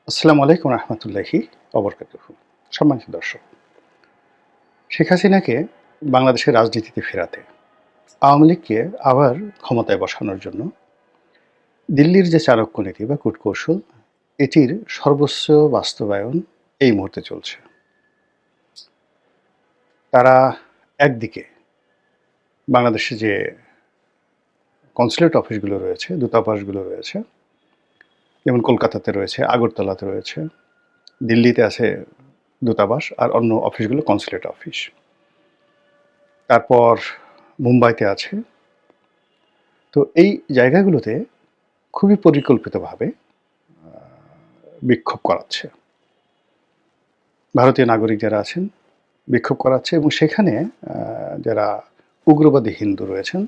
আসসালামু আলাইকুম রহমতুল্লাহি অবরকাতুহু। সম্মানিত দর্শক, শেখ হাসিনাকে বাংলাদেশের রাজনীতিতে ফেরাতে আওয়ামী লীগকে আবার ক্ষমতায় বসানোর জন্য দিল্লির যে চাণক্য নীতি বা কূটকৌশল, এটির সর্বোচ্চ বাস্তবায়ন এই মুহূর্তে চলছে। তারা একদিকে বাংলাদেশে যে কনসুলেট অফিসগুলো রয়েছে, দূতাবাসগুলো রয়েছে, যেমন কলকাতাতে রয়েছে, আগরতলাতে রয়েছে, দিল্লিতে আছে দূতাবাস, আর অন্য অফিসগুলো কনসুলেট অফিস। তারপর মুম্বাইতে আছে। তো এই জায়গাগুলোতে খুবই পরিকল্পিতভাবে বিক্ষোভ করাচ্ছে। ভারতীয় নাগরিক যারা আছেন বিক্ষোভ করাচ্ছে, এবং সেখানে যারা উগ্রবাদী হিন্দু রয়েছেন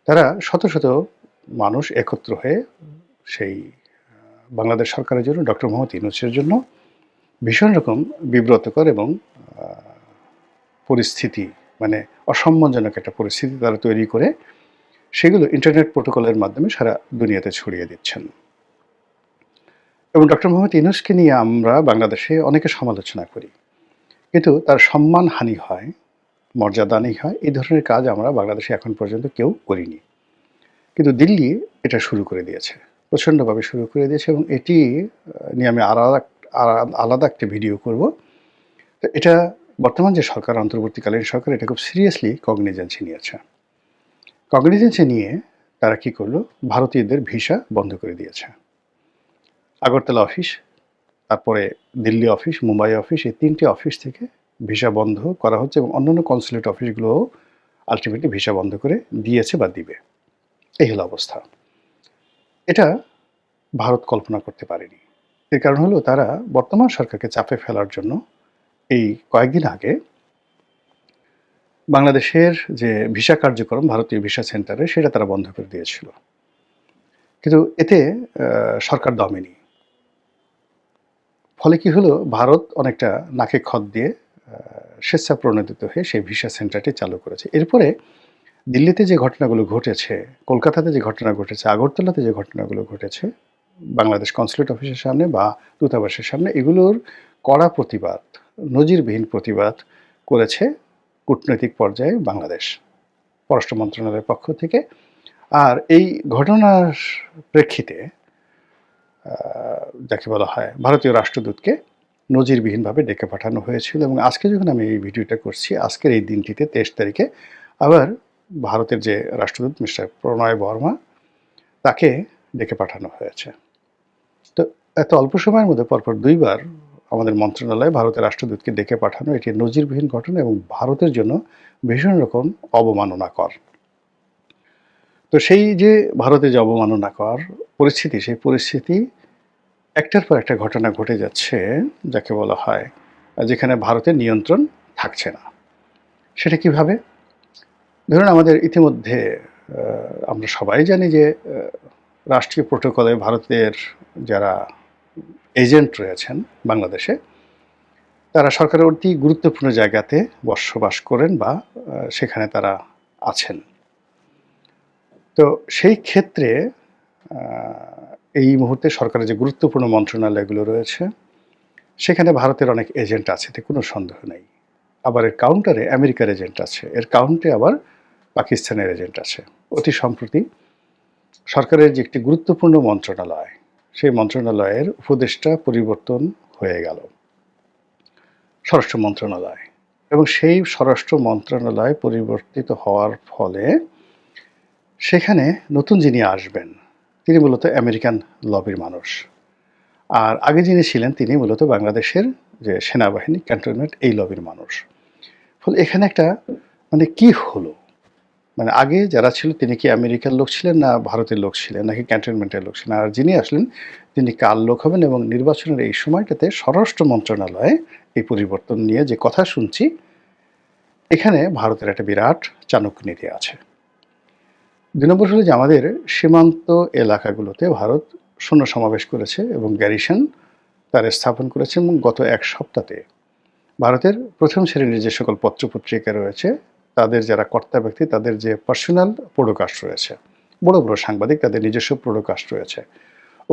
তারা শত শত মানুষ একত্র হয়ে সেই বাংলাদেশ সরকারের জন্য, ডক্টর মোহাম্মদ ইউনূসের জন্য ভীষণ রকম বিব্রতকর এবং পরিস্থিতি, মানে অসম্মানজনক একটা পরিস্থিতি তারা তৈরি করে সেগুলো ইন্টারনেট প্রোটোকলের মাধ্যমে সারা দুনিয়াতে ছড়িয়ে দিচ্ছেন। এবং ডক্টর মোহাম্মদ ইউনূসকে নিয়ে আমরা বাংলাদেশে অনেকে সমালোচনা করি, কিন্তু তার সম্মানহানি হয়, মর্যাদাহানি হয়। এই ধরনের কাজ আমরা বাংলাদেশে এখন পর্যন্ত কেউ করিনি, কিন্তু দিল্লি এটা শুরু করে দিয়েছে, প্রচণ্ডভাবে শুরু করে দিয়েছে। এবং এটি নিয়ে আমি আলাদা একটা ভিডিও করব। তো এটা বর্তমান যে সরকার, অন্তর্বর্তীকালীন সরকার, এটা খুব সিরিয়াসলি কগনিজেন্সি নিয়েছে। কগনিজেন্সি নিয়ে তারা কি করলো, ভারতীয়দের ভিসা বন্ধ করে দিয়েছে। আগরতলা অফিস, তারপরে দিল্লি অফিস, মুম্বাই অফিস, এই তিনটি অফিস থেকে ভিসা বন্ধ করা হচ্ছে, এবং অন্যান্য কনসুলেট অফিসগুলোও আলটিমেটলি ভিসা বন্ধ করে দিয়েছে বা দিবে। এই হলো অবস্থা। এটা ভারত কল্পনা করতে পারেনি। এর কারণ হলো তারা বর্তমান সরকারকে চাপে ফেলার জন্য এই কয়েকদিন আগে বাংলাদেশের যে ভিসা কার্যক্রম, ভারতীয় ভিসা সেন্টারে, সেটা তারা বন্ধ করে দিয়েছিল। কিন্তু এতে সরকার দমেনি। ফলে কি হলো, ভারত অনেকটা নাকে খত দিয়ে স্বেচ্ছা প্রণোদিত হয়ে সেই ভিসা সেন্টারটি চালু করেছে। এরপরে দিল্লিতে যে ঘটনাগুলো ঘটেছে, কলকাতাতে যে ঘটনা ঘটেছে, আগরতলাতে যে ঘটনাগুলো ঘটেছে, বাংলাদেশ কনসুলেট অফিসের সামনে বা দূতাবাসের সামনে, এগুলোর কড়া প্রতিবাদ, নজিরবিহীন প্রতিবাদ করেছে কূটনৈতিক পর্যায়ে বাংলাদেশ পররাষ্ট্র মন্ত্রণালয়ের পক্ষ থেকে। আর এই ঘটনার প্রেক্ষিতে যাকে বলা হয় ভারতীয় রাষ্ট্রদূতকে নজিরবিহীনভাবে ডেকে পাঠানো হয়েছিল। এবং আজকে যখন আমি এই ভিডিওটা করছি, আজকের এই দিনটিতে 23 তারিখে আবার ভারতের যে রাষ্ট্রদূত মিস্টার প্রণয় বর্মা, তাকে ডেকে পাঠানো হয়েছে। তো এত অল্প সময়ের মধ্যে পরপর দুইবার আমাদের মন্ত্রণালয়ে ভারতের রাষ্ট্রদূতকে ডেকে পাঠানো, এটি নজিরবিহীন ঘটনা এবং ভারতের জন্য ভীষণ রকম অবমাননাকর। তো সেই যে ভারতে যে অবমাননাকর পরিস্থিতি, সেই পরিস্থিতি একটার পর একটা ঘটনা ঘটে যাচ্ছে, যাকে বলা হয় যেখানে ভারতের নিয়ন্ত্রণ থাকছে না। সেটা কিভাবে? ধরুন, আমাদের ইতিমধ্যে আমরা সবাই জানি যে রাষ্ট্রীয় প্রোটোকলে ভারতের যারা এজেন্ট রয়েছেন বাংলাদেশে, তারা সরকারের অতি গুরুত্বপূর্ণ জায়গাতে বসবাস করেন বা সেখানে তারা আছেন। তো সেই ক্ষেত্রে এই মুহূর্তে সরকারের যে গুরুত্বপূর্ণ মন্ত্রণালয়গুলো রয়েছে, সেখানে ভারতের অনেক এজেন্ট আছে, এতে কোনো সন্দেহ নেই। আবার এর কাউন্টারে আমেরিকার এজেন্ট আছে, এর কাউন্টে আবার পাকিস্তানের এজেন্ট আছে। অতি সম্প্রতি সরকারের যে একটি গুরুত্বপূর্ণ মন্ত্রণালয়, সেই মন্ত্রণালয়ের উপদেষ্টা পরিবর্তন হয়ে গেল স্বরাষ্ট্র মন্ত্রণালয়। এবং সেই স্বরাষ্ট্র মন্ত্রণালয় পরিবর্তিত হওয়ার ফলে সেখানে নতুন যিনি আসবেন, তিনি মূলত আমেরিকান লবির মানুষ। আর আগে যিনি ছিলেন, তিনি মূলত বাংলাদেশের যে সেনাবাহিনী, ক্যান্টনমেন্ট, এই লবির মানুষ। ফলে এখানে একটা মানে কি হলো, মানে আগে যারা ছিল তিনি কি আমেরিকার লোক ছিলেন, না ভারতের লোক ছিলেন, নাকি ক্যান্টনমেন্টের লোক ছিলেন? আর যিনি আসলেন তিনি কার লোক হবেন? এবং নির্বাচনের এই সময়টাতে স্বরাষ্ট্র মন্ত্রণালয়ে এই পরিবর্তন নিয়ে যে কথা শুনছি, এখানে ভারতের একটা বিরাট চাণক্য নীতি আছে। ২ নম্বর হলো যে আমাদের সীমান্ত এলাকাগুলোতে ভারত সৈন্য সমাবেশ করেছে এবং গ্যারিসন তার স্থাপন করেছে। এবং গত এক সপ্তাহে ভারতের প্রথম শ্রেণীর যে সকল পত্রপত্রিকা রয়েছে, তাদের যারা কর্তা ব্যক্তি, তাদের যে পার্সোনাল প্রোডকাস্ট রয়েছে, বড় বড় সাংবাদিক, তাদের নিজস্ব প্রোডকাস্ট রয়েছে,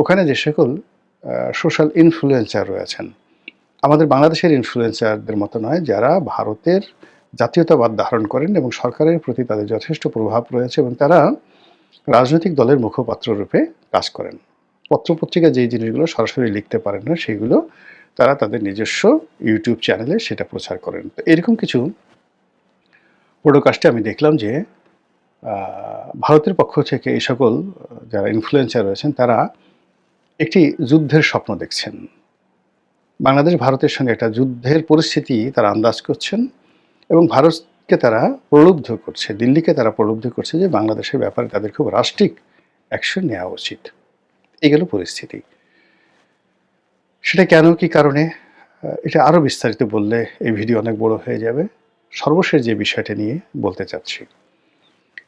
ওখানে যে সকল সোশ্যাল ইনফ্লুয়েন্সার রয়েছেন, আমাদের বাংলাদেশের ইনফ্লুয়েন্সারদের মতো নয়, যারা ভারতের জাতীয়তাবাদ ধারণ করেন এবং সরকারের প্রতি তাদের যথেষ্ট প্রভাব রয়েছে এবং তারা রাজনৈতিক দলের মুখপাত্র রূপে কাজ করেন। পত্রপত্রিকা যেই জিনিসগুলো সরাসরি লিখতে পারেন না, সেগুলো তারা তাদের নিজস্ব ইউটিউব চ্যানেলে সেটা প্রচার করেন। তো এরকম কিছু পডকাস্টে আমি দেখলাম যে ভারতের পক্ষ থেকে এই সকল যারা ইনফ্লুয়েন্সার রয়েছেন তারা একটি যুদ্ধের স্বপ্ন দেখছেন। বাংলাদেশ ভারতের সঙ্গে একটা যুদ্ধের পরিস্থিতি তারা আন্দাজ করছেন এবং ভারতকে তারা প্রলুব্ধ করছে, দিল্লিকে তারা প্রলুব্ধ করছে যে বাংলাদেশের ব্যাপারে তাদের খুব রাষ্ট্রিক অ্যাকশন নেওয়া উচিত। এই গেল পরিস্থিতি। সেটা কেন, কি কারণে, এটা আরও বিস্তারিত বললে এই ভিডিও অনেক বড় হয়ে যাবে। সর্বশেষ যে বিষয়টা নিয়ে বলতে চাচ্ছি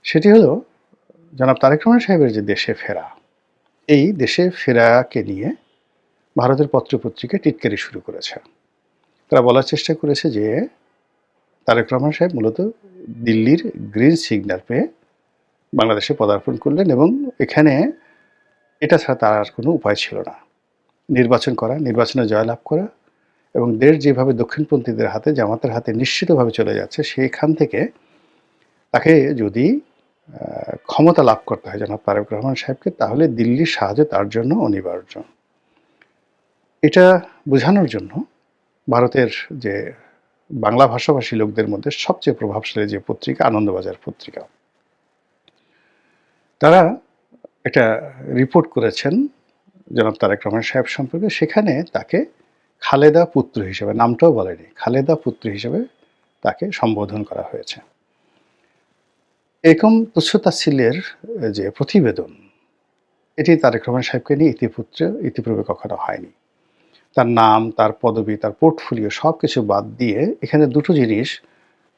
সেটি হলো জনাব তারেক রহমান সাহেবের যে দেশে ফেরা, এই দেশে ফেরাকে নিয়ে ভারতের পত্রপত্রিকা টিটকারি শুরু করেছে। তারা বলার চেষ্টা করেছে যে তারেক রহমান সাহেব মূলত দিল্লির গ্রিন সিগন্যাল পেয়ে বাংলাদেশে পদার্পণ করলেন এবং এখানে এটা ছাড়া তার আর কোনো উপায় ছিল না। নির্বাচন করা, নির্বাচনে জয়লাভ করা এবং দেশ যেভাবে দক্ষিণপন্থীদের হাতে, জামাতের হাতে নিশ্চিতভাবে চলে যাচ্ছে, সেইখান থেকে তাকে যদি ক্ষমতা লাভ করতে হয় জনাব তারেক রহমান সাহেবকে, তাহলে দিল্লির সাহায্য তার জন্য অনিবার্য। এটা বোঝানোর জন্য ভারতের যে বাংলা ভাষাভাষী লোকদের মধ্যে সবচেয়ে প্রভাবশালী যে পত্রিকা আনন্দবাজার পত্রিকা, তারা এটা রিপোর্ট করেছেন জনাব তারেক রহমান সাহেব সম্পর্কে। সেখানে তাকে খালেদা পুত্র হিসেবে, নামটাও বলেনি, খালেদা পুত্র হিসেবে তাকে সম্বোধন করা হয়েছে। এরকম তুচ্ছতাচ্ছিল্যের যে প্রতিবেদন, এটি তারেক রহমান সাহেবকে নিয়ে ইতিপূর্বে কখনো হয়নি। তার নাম, তার পদবি, তার পোর্টফোলিও সব কিছু বাদ দিয়ে এখানে দুটো জিনিস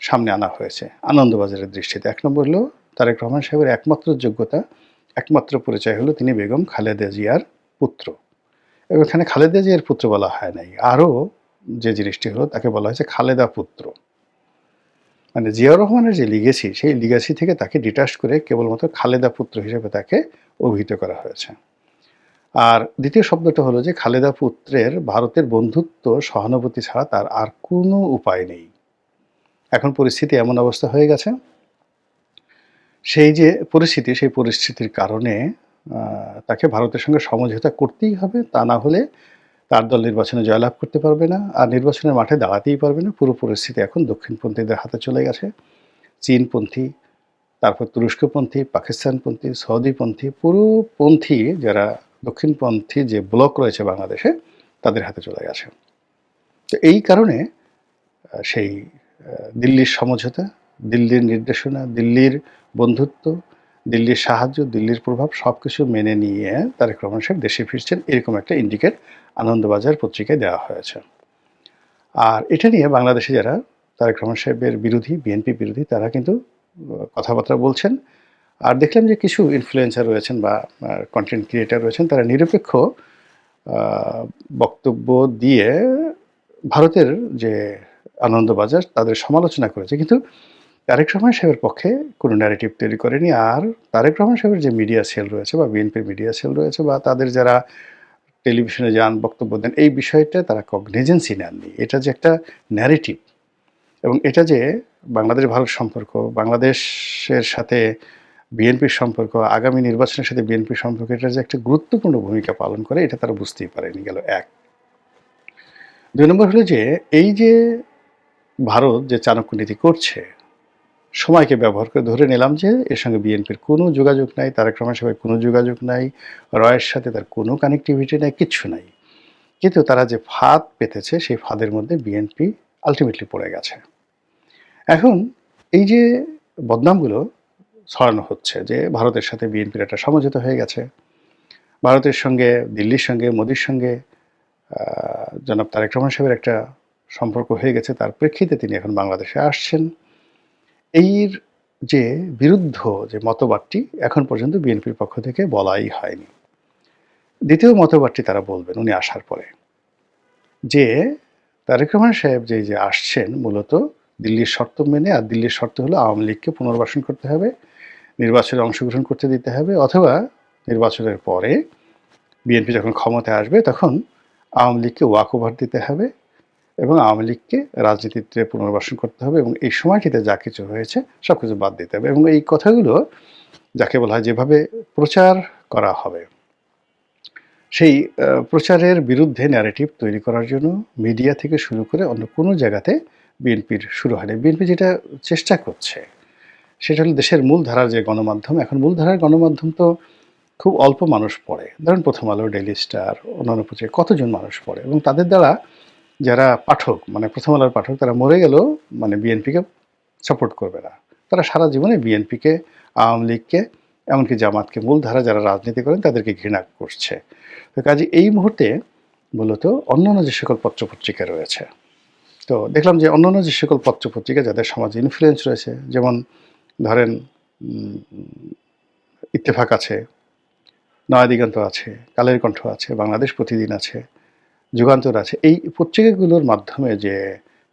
সামনে আনা হয়েছে আনন্দবাজারের দৃষ্টিতে। এক নম্বর হলো তারেক রহমান সাহেবের একমাত্র যোগ্যতা, একমাত্র পরিচয় হলো তিনি বেগম খালেদা জিয়ার পুত্র। এবং এখানে খালেদা জিয়ার পুত্র বলা হয় নাই, আরও যে জিনিসটি হলো তাকে বলা হয়েছে খালেদা পুত্র। মানে জিয়াউর রহমানের যে লিগেসি, সেই লিগেসি থেকে তাকে ডিটাচ করে কেবলমাত্র খালেদা পুত্র হিসেবে তাকে অভিহিত করা হয়েছে। আর দ্বিতীয় শব্দটা হলো যে খালেদা পুত্রের ভারতের বন্ধুত্ব, সহানুভূতি ছাড়া তার আর কোনো উপায় নেই। এখন পরিস্থিতি এমন অবস্থা হয়ে গেছে, সেই যে পরিস্থিতি, সেই পরিস্থিতির কারণে তাকে ভারতের সঙ্গে সমঝোতা করতেই হবে, তা না হলে তার দল নির্বাচনে জয়লাভ করতে পারবে না, আর নির্বাচনের মাঠে দাঁড়াতেই পারবে না। পুরো পরিস্থিতি এখন দক্ষিণপন্থীদের হাতে চলে গেছে। চীনপন্থী, তারপর তুরস্কপন্থী, পাকিস্তানপন্থী, সৌদিপন্থী, পুরো পন্থী যারা দক্ষিণপন্থী যে ব্লক রয়েছে বাংলাদেশে, তাদের হাতে চলে গেছে। তো এই কারণে সেই দিল্লির সমঝোতা, দিল্লির নির্দেশনা, দিল্লির বন্ধুত্ব, দিল্লির সাহায্য, দিল্লির প্রভাব সব কিছু মেনে নিয়ে তারেক রহমান সাহেব দেশে ফিরছেন, এরকম একটা ইন্ডিকেট আনন্দবাজার পত্রিকায় দেওয়া হয়েছে। আর এটা নিয়ে বাংলাদেশে যারা তারেক রহমান সাহেবের বিরোধী, বিএনপি বিরোধী, তারা কিন্তু কথাবার্তা বলছেন। আর দেখলাম যে কিছু ইনফ্লুয়েন্সার রয়েছেন বা কন্টেন্ট ক্রিয়েটার রয়েছেন, তারা নিরপেক্ষ বক্তব্য দিয়ে ভারতের যে আনন্দবাজার তাদের সমালোচনা করেছে, কিন্তু তারেক রহমান সাহেবের পক্ষে কোনো ন্যারেটিভ তৈরি করেনি। আর তারেক রহমান সাহেবের যে মিডিয়া সেল রয়েছে বা বিএনপির মিডিয়া সেল রয়েছে বা তাদের যারা টেলিভিশনে যান, বক্তব্য দেন, এই বিষয়টা তারা কগনিজেন্সি নেননি। এটা যে একটা ন্যারেটিভ এবং এটা যে বাংলাদেশ ভারত সম্পর্ক, বাংলাদেশের সাথে বিএনপির সম্পর্ক, আগামী নির্বাচনের সাথে বিএনপির সম্পর্ক, এটা যে একটা গুরুত্বপূর্ণ ভূমিকা পালন করে, এটা তারা বুঝতেই পারেনি। গেল এক। দুই নম্বর হলো যে এই যে ভারত যে চাণক্য নীতি করছে, সময়কে ব্যবহার করে ধরে নিলাম যে এর সঙ্গে বিএনপির কোনো যোগাযোগ নাই, তারেক রহমান সাহেবের কোনো যোগাযোগ নাই, রয়ের সাথে তার কোনো কানেক্টিভিটি নাই, কিচ্ছু নাই, কিন্তু তারা যে ফাঁদ পেতেছে সেই ফাঁদের মধ্যে বিএনপি আলটিমেটলি পড়ে গেছে। এখন এই যে বদনামগুলো ছড়ানো হচ্ছে যে ভারতের সাথে বিএনপির একটা সমঝোতা হয়ে গেছে, ভারতের সঙ্গে, দিল্লির সঙ্গে, মোদির সঙ্গে জনাব তারেক রহমান সাহেবের একটা সম্পর্ক হয়ে গেছে, তার প্রেক্ষিতে তিনি এখন বাংলাদেশে আসছেন, এর যে বিরুদ্ধ যে মতবাদটি এখন পর্যন্ত বিএনপির পক্ষ থেকে বলাই হয়নি। দ্বিতীয় মতবাদটি তারা বলবেন উনি আসার পরে, যে তারেক রহমান সাহেব যে আসছেন মূলত দিল্লির শর্ত মেনে, আর দিল্লির শর্ত হলো আওয়ামী লীগকে পুনর্বাসন করতে হবে, নির্বাচনে অংশগ্রহণ করতে দিতে হবে, অথবা নির্বাচনের পরে বিএনপি যখন ক্ষমতায় আসবে তখন আওয়ামী লীগকে ওয়াক ওভার দিতে হবে এবং আওয়ামী লীগকে রাজনীতিতে পুনর্বাসন করতে হবে এবং এই সময়টিতে যা কিছু হয়েছে সব কিছু বাদ দিতে হবে। এবং এই কথাগুলো যাকে বলা হয় যেভাবে প্রচার করা হবে, সেই প্রচারের বিরুদ্ধে ন্যারেটিভ তৈরি করার জন্য মিডিয়া থেকে শুরু করে অন্য কোনো জায়গাতে বিএনপির শুরু হয়নি। বিএনপি যেটা চেষ্টা করছে সেটা হলো দেশের মূলধারার যে গণমাধ্যম, এখন মূলধারার গণমাধ্যম তো খুব অল্প মানুষ পড়ে। ধরেন প্রথম আলো, ডেইলি স্টার, অন্যান্য পত্রিকা কতজন মানুষ পড়ে এবং তাদের দ্বারা যারা পাঠক মানে প্রথম আলোর পাঠক তারা মরে গেলেও মানে বিএনপিকে সাপোর্ট করবে না। তারা সারা জীবনে বিএনপিকে, আওয়ামী লীগকে, এমনকি জামাতকে, মূলধারা যারা রাজনীতি করেন তাদেরকে ঘৃণা করছে। তো কাজে এই মুহূর্তে মূলত অন্যান্য যে সকল পত্রপত্রিকা রয়েছে, তো দেখলাম যে অন্যান্য যে সকল পত্রপত্রিকা যাদের সমাজে ইনফ্লুয়েন্স রয়েছে, যেমন ধরেন ইত্তেফাক আছে, নয়া দিগন্ত আছে, কালের কণ্ঠ আছে, বাংলাদেশ প্রতিদিন আছে, যুগান্তর আছে, এই পত্রিকাগুলোর মাধ্যমে যে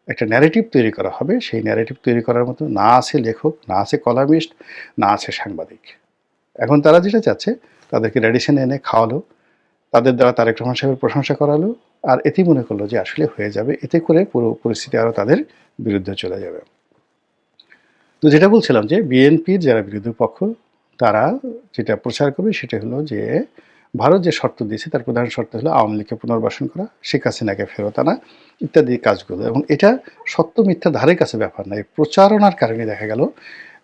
একটা ন্যারেটিভ তৈরি করা হবে, সেই ন্যারেটিভ তৈরি করার মতো না আছে লেখক, না আছে কলামিস্ট, না আছে সাংবাদিক। এখন তারা যেটা চাচ্ছে তাদেরকে রেডিশনে এনে খাওয়ালো, তাদের দ্বারা তারেক রহমান সাহেবের প্রশংসা করালো, আর এতেই মনে করলো যে আসলে হয়ে যাবে, এতে করে পুরো পরিস্থিতি আরও তাদের বিরুদ্ধে চলে যাবে। তো যেটা বলছিলাম যে বিএনপির যারা বিরোধী পক্ষ তারা যেটা প্রচার করবে সেটা হলো যে ভারত যে শর্ত দিয়েছে তার প্রধান শর্ত হলো আওয়ামী লীগকে পুনর্বাসন করা, শেখ হাসিনাকে ফেরত আনা ইত্যাদি কাজগুলো। এবং এটা সত্য মিথ্যা ধারে কাছে ব্যাপার নয়, প্রচারণার কারণে দেখা গেল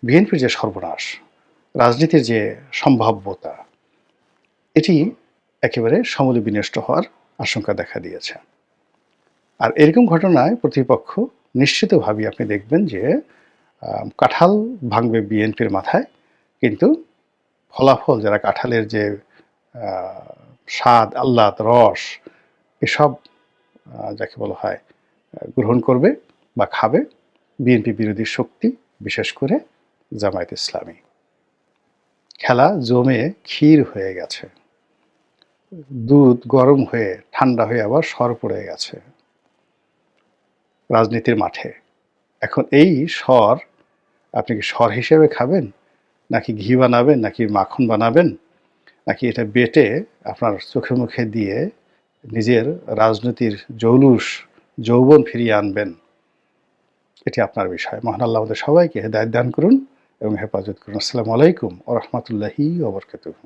বিএনপির যে সর্বনাশ, রাজনীতির যে সম্ভাব্যতা, এটি একেবারে সমূলে বিনষ্ট হওয়ার আশঙ্কা দেখা দিয়েছে। আর এরকম ঘটনায় প্রতিপক্ষ নিশ্চিতভাবেই আপনি দেখবেন যে কাঁঠাল ভাঙবে বিএনপির মাথায়, কিন্তু ফলাফল যারা কাঁঠালের যে স্বাদ, আহ্লাদ, রস এসব যাকে বলা হয় গ্রহণ করবে বা খাবে বিএনপি বিরোধী শক্তি, বিশেষ করে জামায়াত ইসলামী। খেলা জমে ক্ষীর হয়ে গেছে, দুধ গরম হয়ে ঠান্ডা হয়ে আবার সর পড়ে গেছে রাজনীতির মাঠে। এখন এই সর আপনি কি সর হিসেবে খাবেন, নাকি ঘি বানাবেন, নাকি মাখন বানাবেন, নাকি এটা বেটে আপনার চোখে মুখে দিয়ে নিজের রাজনীতির জৌলুস যৌবন ফিরিয়ে আনবেন, এটি আপনার বিষয়। মহান আল্লাহ আমাদের সবাইকে হেদায়েত দান করুন এবং হেফাজত করুন। আসসালামু আলাইকুম ওয়া রাহমাতুল্লাহি ওয়া বারাকাতুহু।